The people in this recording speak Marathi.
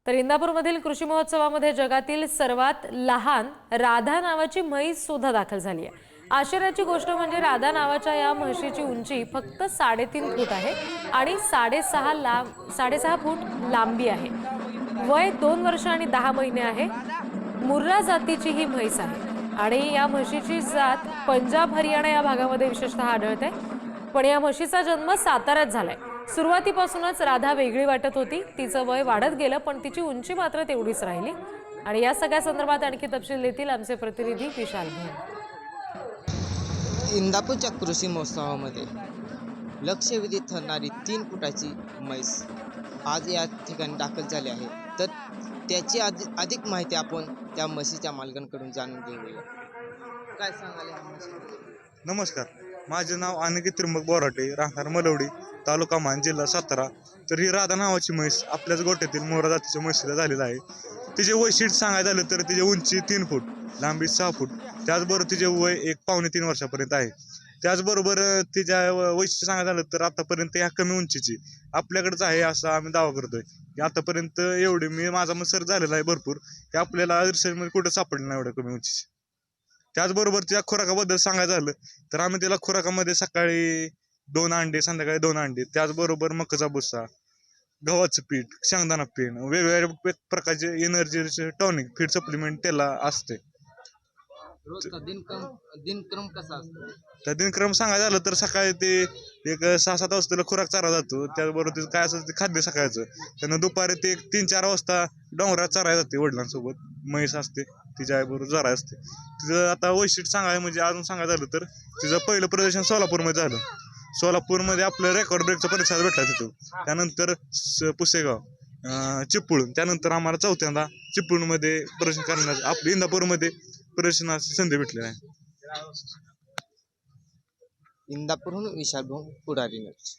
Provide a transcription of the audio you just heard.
तर इंदापूरमधील कृषी महोत्सवामध्ये जगातील सर्वात लहान राधा नावाची म्हैस सुद्धा दाखल झाली आहे। आश्चर्याची गोष्ट म्हणजे राधा नावाच्या या म्हशीची उंची फक्त 3.5 फूट आहे आणि 6.5 फूट लांबी आहे। वय 2 वर्ष आणि 10 महिने आहे। मुर्रा जातीची ही म्हैस आहे आणि या म्हशीची जात पंजाब हरियाणा या भागामध्ये विशेषतः आढळते। पण या म्हशीचा जन्म साताऱ्यात झालाय। सुरुवातीपासूनच राधा वेगळी वाटत होती। तिचं वय वाढत गेलं पण तिची उंची मात्र तेवढीच राहिली। आणि या सगळ्या संदर्भात आणखी तपशील देतील आमचे प्रतिनिधी विशाल भोर। इंदापूरच्या कृषी महोत्सवामध्ये लक्षवेधी ठरणारी 3 फुटाची म्हैस आज या ठिकाणी दाखल झाली आहे। तर त्याची अधिक माहिती आपण त्या म्हशीच्या मालकांकडून जाणून घेऊया। काय सांगाल या म्हशीबद्दल? नमस्कार, माझे नाव अनिकेत त्र्यंबक बोराटे, राहणार मलवडी, तालुका मान, जिल्हा सातारा। तर ही राधा नावाची म्हैस आपल्याच गोठ्यातील मोरा जातीच्या म्हशीला झालेलं आहे। तिचे वैशिष्ट्य सांगायचं झालं तर तिची उंची 3 फूट, लांबी 6 फूट, त्याचबरोबर तिचे वय 1.5-3 वर्षापर्यंत आहे। त्याचबरोबर तिच्या वैशिष्ट्य सांगायचं झालं तर आतापर्यंत ह्या कमी उंचीची आपल्याकडेच आहे असा आम्ही दावा करतोय की आतापर्यंत एवढी माझा मग सर झालेला आहे भरपूर की आपल्याला रिसर्चमध्ये कुठं सापडलं नाही एवढ्या कमी उंचीची। त्याचबरोबर त्या खुराकाबद्दल सांगायचं झालं तर आम्ही त्याला खुराकामध्ये सकाळी 2 अंडे, संध्याकाळी 2 अंडे, त्याचबरोबर मकाचा भुस्सा, गव्हाचं पीठ, शेंगदाणा पीठ, वेगवेगळ्या प्रकारचे एनर्जी टॉनिक फीड सप्लिमेंट त्याला असते। रोजचा दिनक्रम कसा असतो? त्या दिनक्रम सांगायचं झालं तर सकाळी ते एक 6-7 वाजता खुराक चारा जातो। त्याचबरोबर ते काय असेल ते खाद्य सकाळचं, त्यानं दुपारी ते 3-4 वाजता डोंगरात चरायला जाते वडिलांसोबत। म्हैस असते तिच्या आईबरोबर चराय असते। तिचं आता वैशिष्ट्य सांगायचं म्हणजे अजून सांगायचं झालं तर तिचं पहिलं प्रदर्शन सोलापूरमध्ये झालं। सोलापूरमध्ये आपलं रेकॉर्ड ब्रेकचा परीक्षा भेटला तिथं। त्यानंतर पुसेगाव, चिपळूण, त्यानंतर आम्हाला चौथ्यांदा चिपळूणमध्ये प्रदर्शन करण्याचं आपल्या इंदापूरमध्ये प्रदर्शनाची संधी भेटलेली आहे। इंदापूरहून विशाल भोर, पुढारी न्यूज।